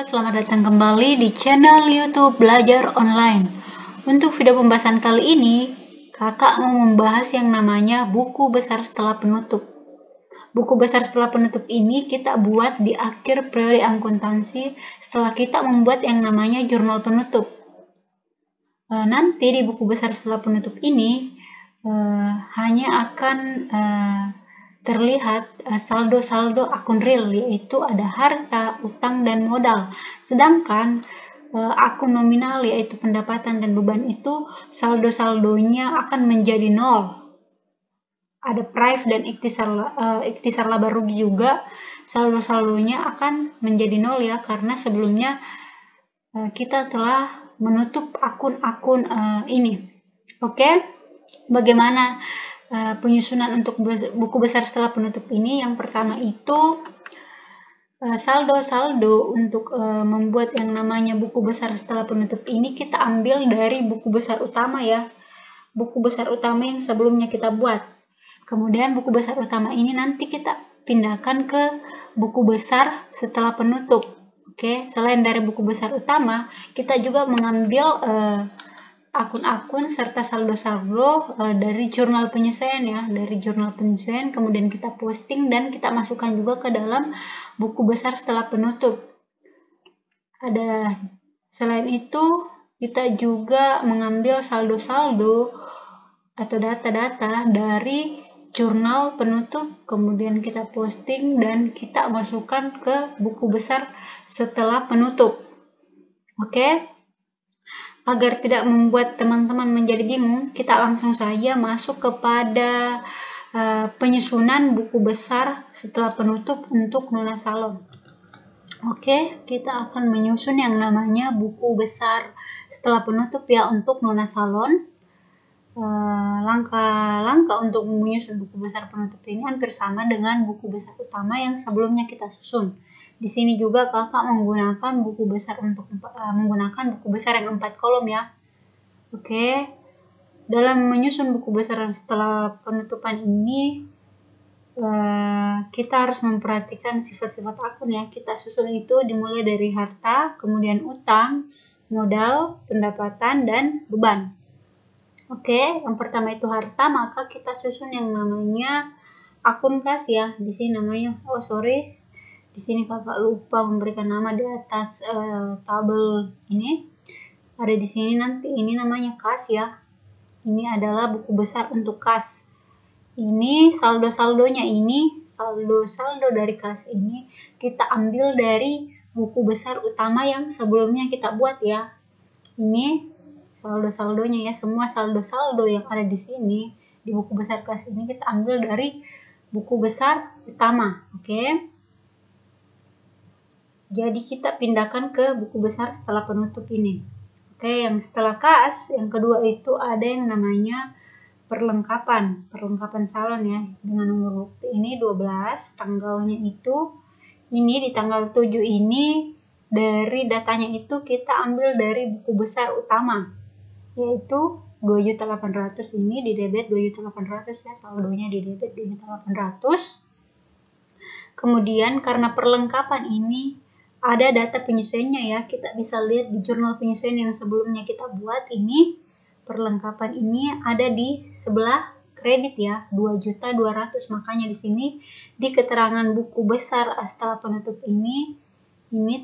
selamat datang kembali di channel YouTube Belajar Online. Untuk video pembahasan kali ini, kakak mau membahas yang namanya buku besar setelah penutup. Buku besar setelah penutup ini kita buat di akhir periode akuntansi setelah kita membuat yang namanya jurnal penutup. Nanti di buku besar setelah penutup ini hanya akan terlihat saldo-saldo akun real, yaitu ada harta, utang, dan modal. Sedangkan akun nominal, yaitu pendapatan dan beban, itu saldo-saldonya akan menjadi nol. Ada prive dan ikhtisar laba rugi juga, saldo-saldonya akan menjadi nol ya, karena sebelumnya kita telah menutup akun-akun ini. Oke, bagaimana penyusunan untuk buku besar setelah penutup ini? Yang pertama itu saldo-saldo untuk membuat yang namanya buku besar setelah penutup ini kita ambil dari buku besar utama ya, buku besar utama yang sebelumnya kita buat. Kemudian buku besar utama ini nanti kita pindahkan ke buku besar setelah penutup. Oke, selain dari buku besar utama, kita juga mengambil akun-akun serta saldo-saldo dari jurnal penyesuaian ya, dari jurnal penyesuaian, kemudian kita posting dan kita masukkan juga ke dalam buku besar setelah penutup. Selain itu kita juga mengambil saldo-saldo atau data-data dari jurnal penutup, kemudian kita posting dan kita masukkan ke buku besar setelah penutup. Oke? Agar tidak membuat teman-teman menjadi bingung, kita langsung saja masuk kepada penyusunan buku besar setelah penutup untuk Nona Salon. Oke, kita akan menyusun yang namanya buku besar setelah penutup ya untuk Nona Salon. Langkah-langkah untuk menyusun buku besar penutup ini hampir sama dengan buku besar utama yang sebelumnya kita susun. Di sini juga kakak menggunakan buku besar yang 4 kolom ya. Oke. Dalam menyusun buku besar setelah penutupan ini kita harus memperhatikan sifat-sifat akun ya. Kita susun itu dimulai dari harta, kemudian utang, modal, pendapatan, dan beban. Oke, yang pertama itu harta, maka kita susun yang namanya akun kas ya. Di sini namanya, di sini kakak lupa memberikan nama di atas tabel ini. Ada di sini nanti, ini namanya kas ya. Ini adalah buku besar untuk kas. Ini saldo-saldonya ini, saldo dari kas ini kita ambil dari buku besar utama yang sebelumnya kita buat ya. Ini saldo-saldonya ya, semua saldo-saldo yang ada di sini di buku besar kas ini kita ambil dari buku besar utama. Oke. Jadi kita pindahkan ke buku besar setelah penutup ini. Oke, yang setelah kas, yang kedua itu ada yang namanya perlengkapan salon ya. Dengan nomor bukti ini 12, tanggalnya itu ini di tanggal 7 ini, dari datanya itu kita ambil dari buku besar utama, yaitu 2.800.000 ini di debit 2.800.000 ya, saldonya di debit 2.800.000. Kemudian karena perlengkapan ini ada data penyesuaiannya ya, kita bisa lihat di jurnal penyesuaian yang sebelumnya kita buat ini, perlengkapan ini ada di sebelah kredit ya, 2.200.000. Makanya di sini di keterangan buku besar setelah penutup ini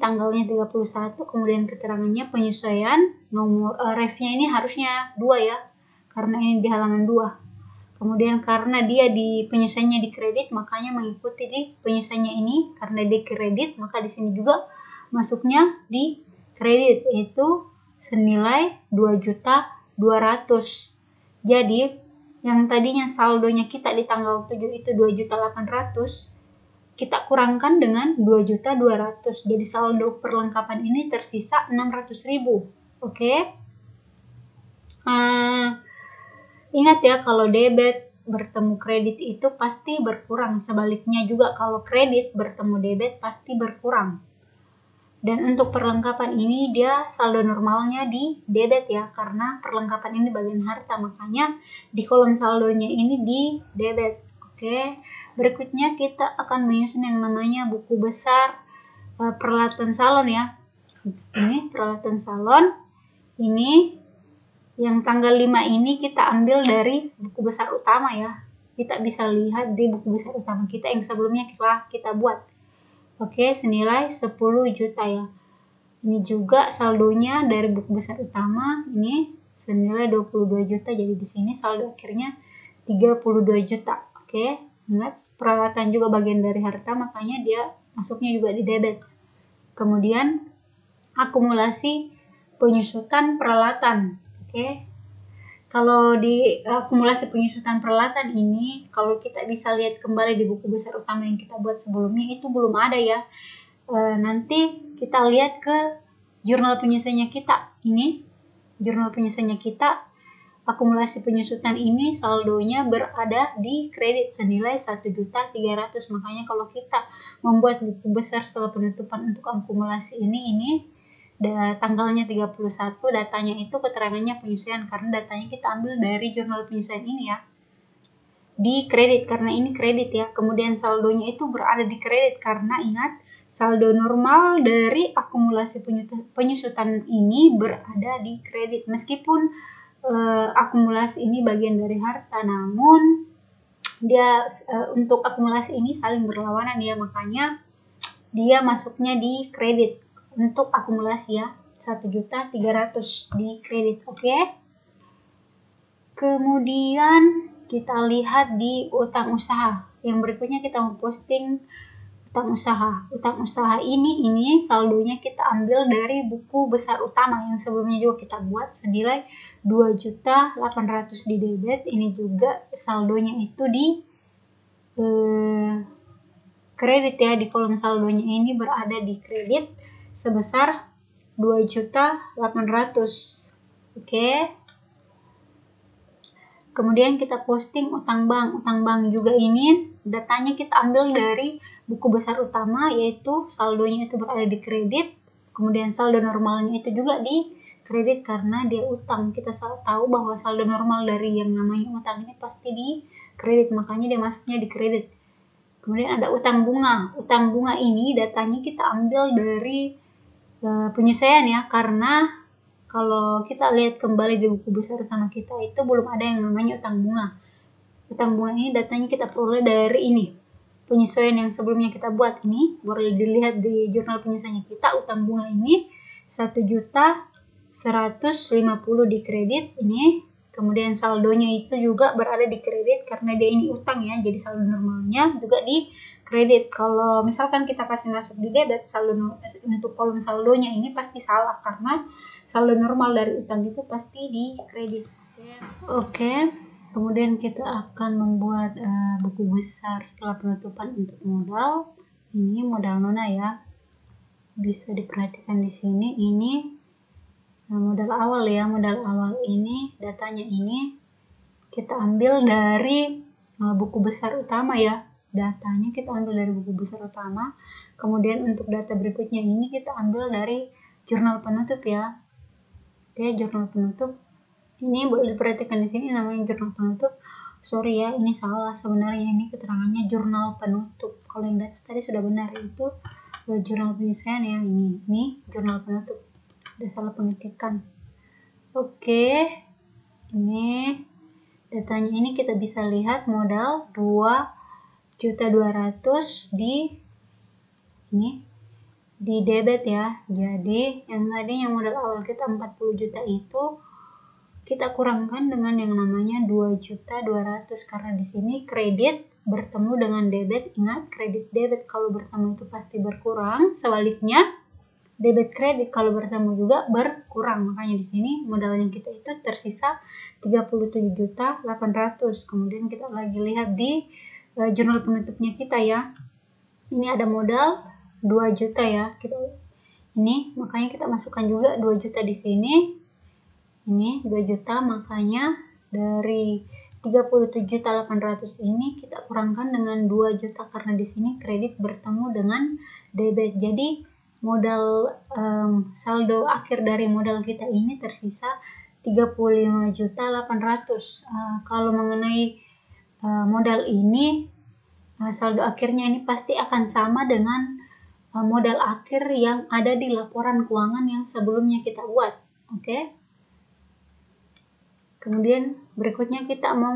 tanggalnya 31, kemudian keterangannya penyesuaian, nomor refnya ini harusnya 2 ya, karena ini di halaman 2. Kemudian karena dia di penyesuaiannya di kredit, makanya mengikuti di penyesuaiannya ini, karena di kredit maka di sini juga masuknya di kredit, yaitu senilai 2.200.000. Jadi yang tadinya saldonya kita di tanggal 7 itu 2.800.000, kita kurangkan dengan 2.200.000. Jadi saldo perlengkapan ini tersisa 600.000. Oke. Ingat ya, kalau debit bertemu kredit itu pasti berkurang. Sebaliknya juga kalau kredit bertemu debit pasti berkurang. Dan untuk perlengkapan ini dia saldo normalnya di debit ya, karena perlengkapan ini bagian harta, makanya di kolom saldonya ini di debit. Oke. Berikutnya kita akan menyusun yang namanya buku besar peralatan salon ya. Ini peralatan salon. Ini yang tanggal 5 ini kita ambil dari buku besar utama ya. Kita bisa lihat di buku besar utama kita yang sebelumnya telah kita buat. Oke, senilai 10 juta ya. Ini juga saldonya dari buku besar utama, ini senilai 22 juta. Jadi di sini saldo akhirnya 32 juta. Oke, ingat peralatan juga bagian dari harta, makanya dia masuknya juga di debit. Kemudian akumulasi penyusutan peralatan. Oke. Kalau di akumulasi penyusutan peralatan ini, kalau kita bisa lihat kembali di buku besar utama yang kita buat sebelumnya, itu belum ada ya. Nanti kita lihat ke jurnal penyusunnya kita. Ini jurnal penyusunnya kita, akumulasi penyusutan ini saldonya berada di kredit senilai 1.300.000. Makanya kalau kita membuat buku besar setelah penutupan untuk akumulasi ini tanggalnya 31, datanya itu keterangannya penyusuan karena datanya kita ambil dari jurnal penyusuan ini ya. Di kredit karena ini kredit ya. Kemudian saldonya itu berada di kredit karena ingat saldo normal dari akumulasi penyusutan ini berada di kredit. Meskipun akumulasi ini bagian dari harta, namun dia untuk akumulasi ini saling berlawanan ya, makanya dia masuknya di kredit. Untuk akumulasi ya, 1.300.000 di kredit. Oke. Kemudian kita lihat di utang usaha. Yang berikutnya kita mau posting utang usaha. Utang usaha ini saldonya kita ambil dari buku besar utama yang sebelumnya juga kita buat senilai 2.800.000 di debit. Ini juga saldonya itu di kredit ya, di kolom saldonya ini berada di kredit sebesar 2.800.000. Oke. Kemudian kita posting utang bank. Utang bank juga ini datanya kita ambil dari buku besar utama, yaitu saldonya itu berada di kredit. Kemudian saldo normalnya itu juga di kredit karena dia utang. Kita tahu bahwa saldo normal dari yang namanya utang ini pasti di kredit, makanya dia masuknya di kredit. Kemudian ada utang bunga. Utang bunga ini datanya kita ambil dari penyelesaian ya, karena kalau kita lihat kembali di buku besar utama kita itu belum ada yang namanya utang bunga. Utang bunga ini datanya kita peroleh dari ini penyesuaian yang sebelumnya kita buat. Ini boleh dilihat di jurnal penyesuaiannya kita. Utang bunga ini 1.150.000 di kredit ini. Kemudian saldonya itu juga berada di kredit karena dia ini utang ya, jadi saldo normalnya juga di kredit. Kalau misalkan kita kasih masuk di debit, saldo untuk kolom saldonya ini pasti salah karena saldo normal dari utang itu pasti di kredit. Oke. Kemudian kita akan membuat buku besar setelah penutupan untuk modal. Ini modal nona ya. Bisa diperhatikan di sini. Ini modal awal ya. Modal awal ini datanya ini kita ambil dari buku besar utama ya. Datanya kita ambil dari buku besar utama. Kemudian untuk data berikutnya ini kita ambil dari jurnal penutup ya. Oke, jurnal penutup. Ini boleh diperhatikan di sini namanya jurnal penutup. Sorry ya, ini salah sebenarnya, ini keterangannya jurnal penutup. Kalau yang tadi sudah benar, itu jurnal penyelesaian ya. Ini jurnal penutup. Ada salah pengetikan. Oke. Ini datanya ini kita bisa lihat modal 2.200.000 di debit ya. Jadi yang tadinya modal awal kita 40 juta itu kita kurangkan dengan yang namanya 2.200.000 karena di sini kredit bertemu dengan debit. Ingat, kredit debit kalau bertemu itu pasti berkurang. Sebaliknya, debit kredit kalau bertemu juga berkurang. Makanya di sini modal yang kita itu tersisa 37.800.000. Kemudian kita lagi lihat di jurnal penutupnya kita ya. Ini ada modal 2 juta ya. Ini makanya kita masukkan juga 2 juta di sini. Ini 2 juta, makanya dari 37.800.000 ini kita kurangkan dengan 2 juta karena di sini kredit bertemu dengan debit. Jadi modal saldo akhir dari modal kita ini tersisa 35.800.000. Kalau mengenai modal ini saldo akhirnya ini pasti akan sama dengan modal akhir yang ada di laporan keuangan yang sebelumnya kita buat. Oke. Kemudian berikutnya kita mau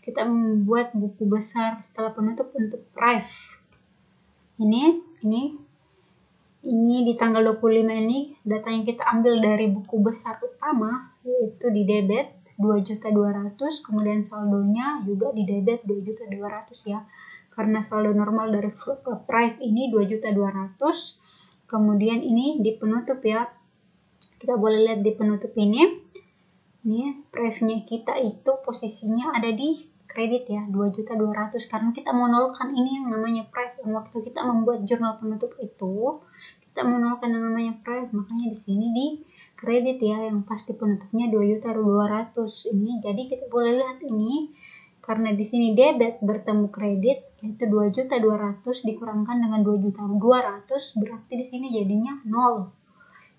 kita membuat buku besar setelah penutup untuk PRIV. Ini di tanggal 25 ini datanya kita ambil dari buku besar utama, yaitu di debit 2.200.000, kemudian saldonya juga di debit 2.200.000 ya. Karena saldo normal dari PRIV ini 2.200.000. Kemudian ini di penutup ya. Kita boleh lihat di penutup ini. Ini PRIV-nya kita itu posisinya ada di kredit ya, 2.200.000, karena kita menolkan ini yang namanya PRIV. Waktu kita membuat jurnal penutup itu, kita menolkan yang namanya PRIV, makanya di sini di kredit ya, yang pasti penutupnya 2.200.000 ini. Jadi kita boleh lihat ini, karena di sini debit bertemu kredit, yaitu 2.200.000 dikurangkan dengan 2.200.000, berarti di sini jadinya 0.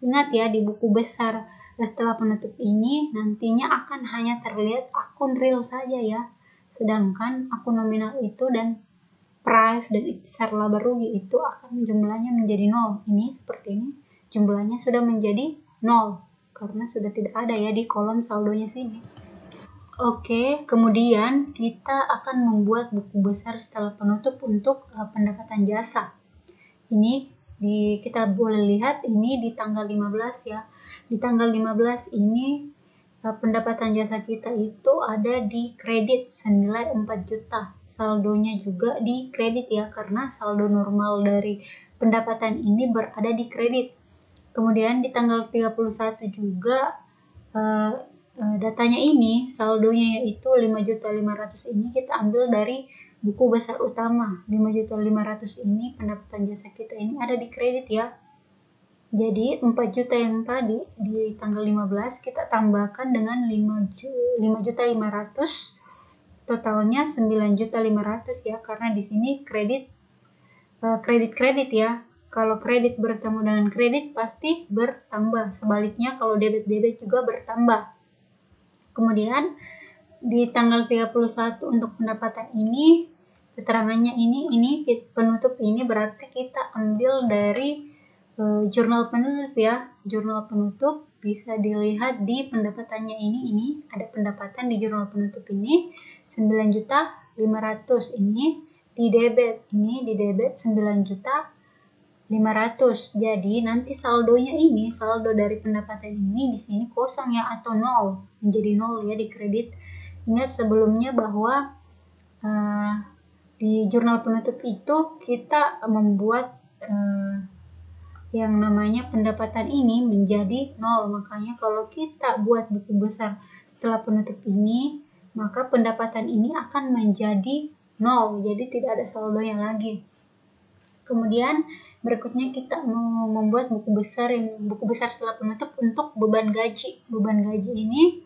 Ingat ya, di buku besar setelah penutup ini nantinya akan hanya terlihat akun real saja ya, sedangkan akun nominal itu dan PRIV dan ikhtisar laba rugi itu akan jumlahnya menjadi 0. Ini seperti ini, jumlahnya sudah menjadi 0 karena sudah tidak ada ya di kolom saldonya sini. Oke, kemudian kita akan membuat buku besar setelah penutup untuk pendapatan jasa. Ini kita boleh lihat ini di tanggal 15 ya. Di tanggal 15 ini pendapatan jasa kita itu ada di kredit senilai 4 juta. Saldonya juga di kredit ya, karena saldo normal dari pendapatan ini berada di kredit. Kemudian di tanggal 31 juga datanya ini, saldonya yaitu 5.500.000 ini kita ambil dari buku besar utama. 5.500.000 ini pendapatan jasa kita ini ada di kredit ya. Jadi 4 juta yang tadi di tanggal 15 kita tambahkan dengan 5.500.000, totalnya 9.500.000 ya, karena di sini kredit ya. Kalau kredit bertemu dengan kredit pasti bertambah. Sebaliknya kalau debit juga bertambah. Kemudian di tanggal 31 untuk pendapatan ini, keterangannya ini penutup ini berarti kita ambil dari jurnal penutup ya. Jurnal penutup bisa dilihat di pendapatannya ini ada pendapatan di jurnal penutup ini 9.500.000 ini di debit 9.500.000. Jadi nanti saldonya ini, saldo dari pendapatan ini di sini kosong ya, atau 0, menjadi 0 ya di kredit. Ingat sebelumnya bahwa di jurnal penutup itu kita membuat yang namanya pendapatan ini menjadi 0. Makanya kalau kita buat buku besar setelah penutup ini, maka pendapatan ini akan menjadi 0. Jadi tidak ada saldonya lagi. Kemudian berikutnya kita mau membuat buku besar setelah penutup untuk beban gaji. Beban gaji ini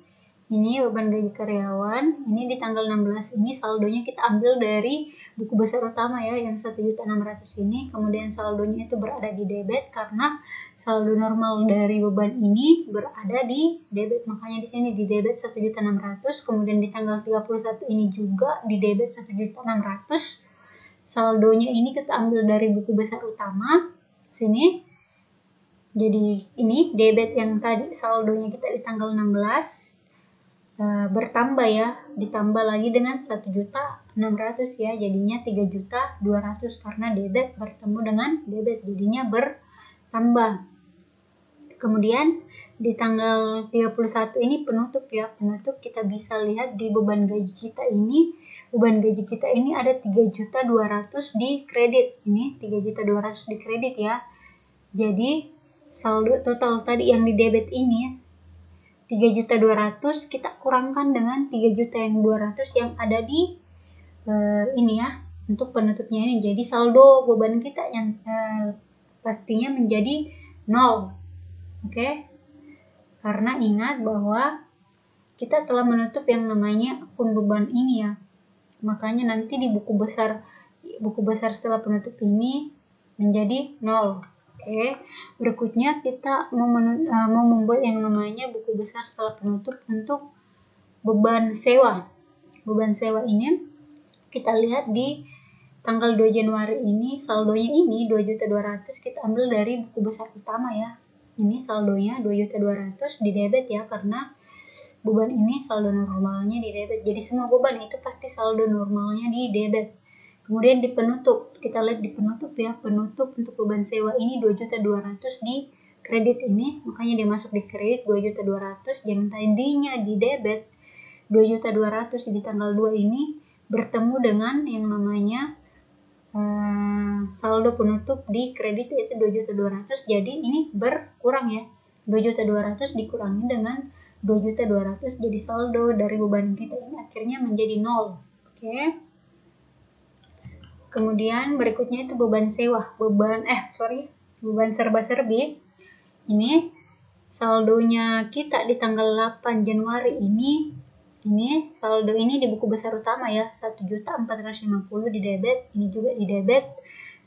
beban gaji karyawan. Ini di tanggal 16 ini saldonya kita ambil dari buku besar utama ya, yang 1.600.000 ini. Kemudian saldonya itu berada di debit karena saldo normal dari beban ini berada di debit. Makanya di sini di debit 1.600.000. Kemudian di tanggal 31 ini juga di debit 1.600.000. Saldonya ini kita ambil dari buku besar utama sini. Jadi ini debit yang tadi saldonya kita di tanggal 16 bertambah ya, ditambah lagi dengan 1.600.000 ya, jadinya 3.200.000 karena debit bertemu dengan debit jadinya bertambah. Kemudian di tanggal 31 ini penutup ya. Penutup kita bisa lihat di beban gaji kita ini. Beban gaji kita ini ada 3.200.000 di kredit. Ini 3.200.000 di kredit ya. Jadi saldo total tadi yang di debit ini 3.200.000 kita kurangkan dengan 3.200.000 yang ada di ini ya, untuk penutupnya ini. Jadi saldo beban kita yang pastinya menjadi 0. Oke, karena ingat bahwa kita telah menutup yang namanya akun beban ini ya. Makanya nanti di buku besar setelah penutup ini menjadi 0. Oke, berikutnya kita mau membuat yang namanya buku besar setelah penutup untuk beban sewa. Beban sewa ini kita lihat di tanggal 2 Januari ini saldonya ini 2.200.000 kita ambil dari buku besar utama ya. Ini saldonya 2.200.000 di debit ya, karena beban ini saldo normalnya di debit. Jadi semua beban itu pasti saldo normalnya di debit. Kemudian di penutup, kita lihat di penutup ya, penutup untuk beban sewa ini 2.200.000 di kredit ini, makanya dia masuk di kredit 2.200.000, yang tadinya di debit 2.200.000 di tanggal 2 ini bertemu dengan yang namanya saldo penutup di kredit yaitu 2.200.000, jadi ini berkurang ya. 2.200.000 dikurangi dengan 2.200.000, jadi saldo dari beban kita ini akhirnya menjadi 0. Oke. Kemudian berikutnya itu beban sewa, beban serba-serbi. Ini saldonya kita di tanggal 8 Januari ini saldo ini di buku besar utama ya, 1.450.000 di debit, ini juga di debit,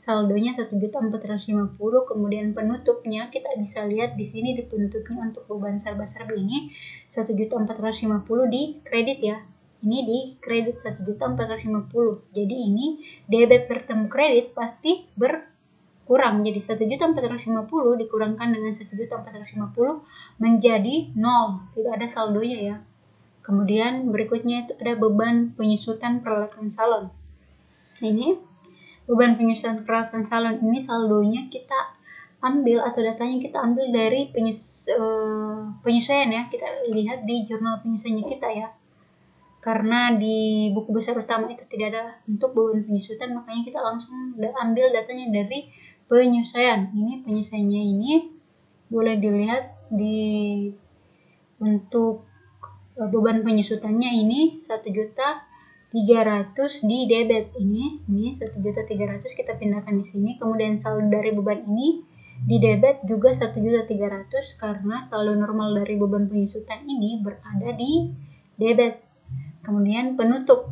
saldonya 1.450.000. Kemudian penutupnya kita bisa lihat di sini, di penutupnya untuk beban serba-serbi ini 1.450.000 di kredit ya. Ini di kredit 1.450.000. Jadi ini debit bertemu kredit pasti berkurang. Jadi 1.450.000 dikurangkan dengan 1.450 menjadi 0. Tidak ada saldonya ya. Kemudian berikutnya itu ada beban penyusutan peralatan salon. Ini beban penyusutan peralatan salon ini saldonya kita ambil atau datanya kita ambil dari penyesuaian ya. Kita lihat di jurnal penyesuaiannya kita ya. Karena di buku besar utama itu tidak ada untuk beban penyusutan, makanya kita langsung ambil datanya dari penyesuaian. Ini penyesuaiannya ini boleh dilihat di untuk beban penyusutannya ini 1.300.000 di debit, ini 1.300.000 kita pindahkan di sini. Kemudian saldo dari beban ini di debit juga 1.300.000 karena saldo normal dari beban penyusutan ini berada di debit. Kemudian penutup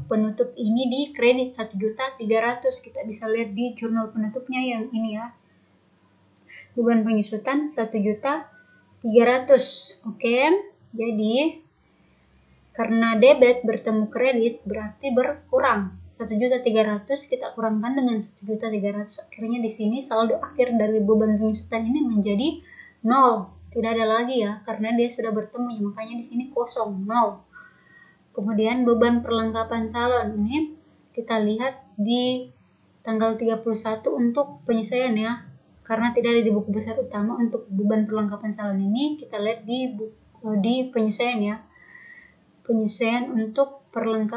ini di kredit 1.300.000, kita bisa lihat di jurnal penutupnya yang ini ya, beban penyusutan 1.300.000. Oke, jadi karena debit bertemu kredit berarti berkurang. 1.300.000 kita kurangkan dengan 1.300.000. Akhirnya di sini saldo akhir dari beban penyusutan ini menjadi 0. Tidak ada lagi ya, karena dia sudah bertemu ya, makanya di sini kosong, 0. Kemudian beban perlengkapan salon ini kita lihat di tanggal 31 untuk penyesuaian ya. Karena tidak ada di buku besar utama, untuk beban perlengkapan salon ini kita lihat di penyesuaian ya. Penyesuaian untuk beban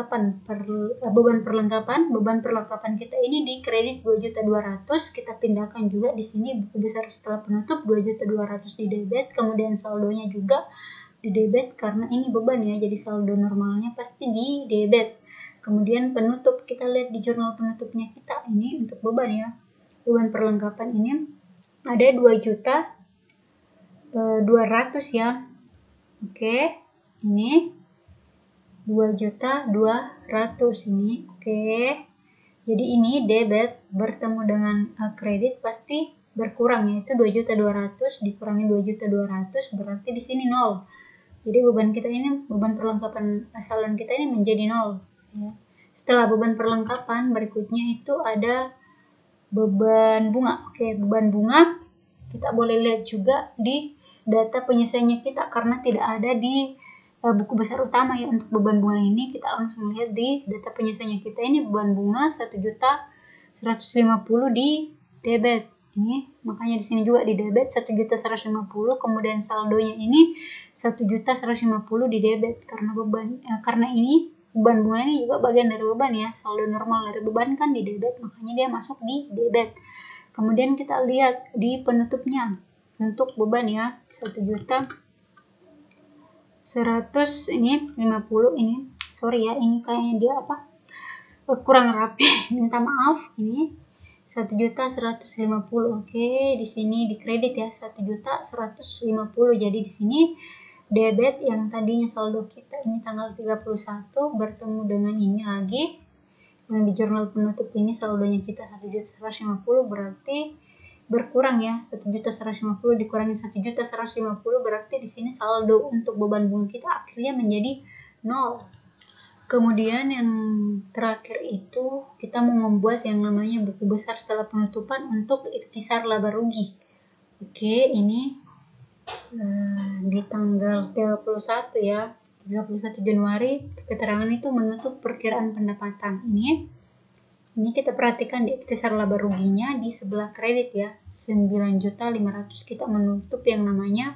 perlengkapan kita ini di kredit 2.200.000, kita pindahkan juga di sini buku besar setelah penutup 2.200.000 di debit, kemudian saldonya juga di debit karena ini beban ya, jadi saldo normalnya pasti di debit. Kemudian penutup kita lihat di jurnal penutupnya kita ini untuk beban ya, beban perlengkapan ini ada 2.200.000 ya. Oke, ini 2.200.000 ini. Oke, jadi ini debit bertemu dengan kredit pasti berkurang, yaitu 2.200.000 dikurangi 2.200.000 berarti di sini 0. Jadi beban kita ini, beban perlengkapan salon kita ini menjadi 0 ya. Setelah beban perlengkapan berikutnya itu ada beban bunga. Oke, beban bunga kita boleh lihat juga di data penyesuaiannya kita, karena tidak ada di buku besar utama ya. Untuk beban bunga ini kita langsung lihat di data penyesuaiannya kita, ini beban bunga 1.150.000 di debit. Ini makanya di sini juga di debit 1.150.000, kemudian saldonya ini 1.150.000 di debit karena karena ini beban bunga ini juga bagian dari beban ya. Saldo normal dari beban kan di debit, makanya dia masuk di debit. Kemudian kita lihat di penutupnya untuk beban ya, 1.100.000 ini 50 ini. Sorry ya, ini kayaknya dia kurang rapi. Minta maaf. Ini 1.150.000. Oke, di sini di kredit ya 1.150.000. Jadi di sini debit yang tadinya saldo kita ini tanggal 31 bertemu dengan ini lagi. Yang di jurnal penutup ini saldonya kita 1.150, berarti berkurang ya. 1.150 dikurangi 1.150 berarti di sini saldo untuk beban bunga kita akhirnya menjadi 0. Kemudian yang terakhir itu kita mau membuat yang namanya buku besar setelah penutupan untuk ikhtisar laba rugi. Oke, ini di tanggal 31 ya, 31 Januari keterangan itu menutup perkiraan pendapatan. Ini kita perhatikan di ikhtisar laba ruginya di sebelah kredit ya, 9.500.000 kita menutup yang namanya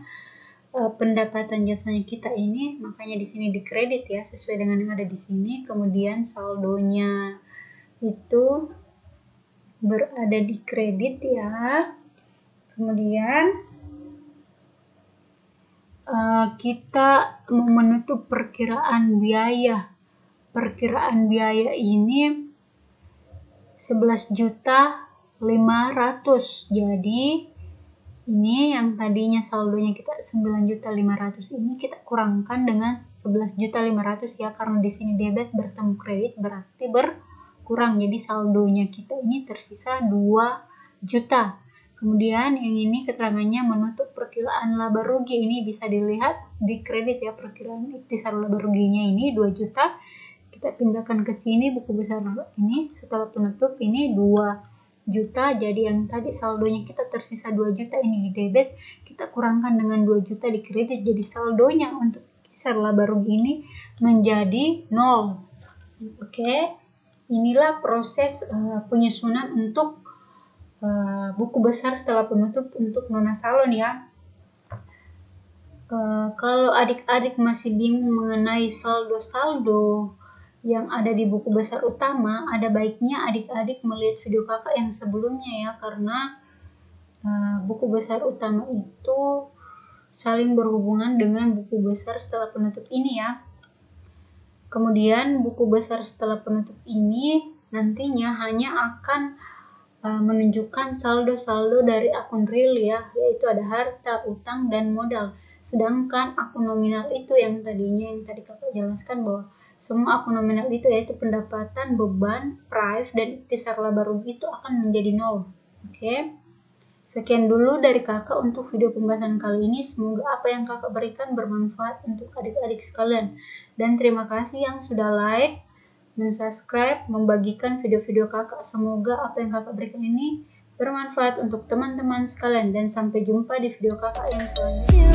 pendapatan jasanya kita ini, makanya di sini dikredit ya sesuai dengan yang ada di sini. Kemudian saldonya itu berada di kredit ya. Kemudian kita menutup perkiraan biaya. Perkiraan biaya ini 11.500.000. Jadi ini yang tadinya saldonya kita 9.500.000 ini kita kurangkan dengan 11.500.000 ya, karena di sini debit bertemu kredit berarti berkurang. Jadi saldonya kita ini tersisa 2 juta. Kemudian yang ini keterangannya menutup perkiraan laba rugi, ini bisa dilihat di kredit ya, perkiraan ikhtisar laba ruginya ini 2 juta. Kita pindahkan ke sini buku besar ini setelah penutup ini 2 juta. Jadi yang tadi saldonya kita tersisa 2 juta ini di debit, kita kurangkan dengan 2 juta di kredit, jadi saldonya untuk ikhtisar laba rugi ini menjadi 0. Oke, inilah proses penyusunan untuk buku besar setelah penutup untuk Nona Salon ya. Kalau adik-adik masih bingung mengenai saldo-saldo yang ada di buku besar utama, ada baiknya adik-adik melihat video kakak yang sebelumnya ya, karena buku besar utama itu saling berhubungan dengan buku besar setelah penutup ini ya. Kemudian buku besar setelah penutup ini nantinya hanya akan menunjukkan saldo-saldo dari akun real ya, yaitu ada harta, utang, dan modal. Sedangkan akun nominal itu yang tadi kakak jelaskan bahwa semua akun nominal itu yaitu pendapatan, beban, price, dan ikhtisar laba rugi itu akan menjadi 0. Oke. Sekian dulu dari kakak untuk video pembahasan kali ini. Semoga apa yang kakak berikan bermanfaat untuk adik-adik sekalian. Dan terima kasih yang sudah like dan subscribe, membagikan video-video kakak. Semoga apa yang kakak berikan ini bermanfaat untuk teman-teman sekalian. Dan sampai jumpa di video kakak yang selanjutnya.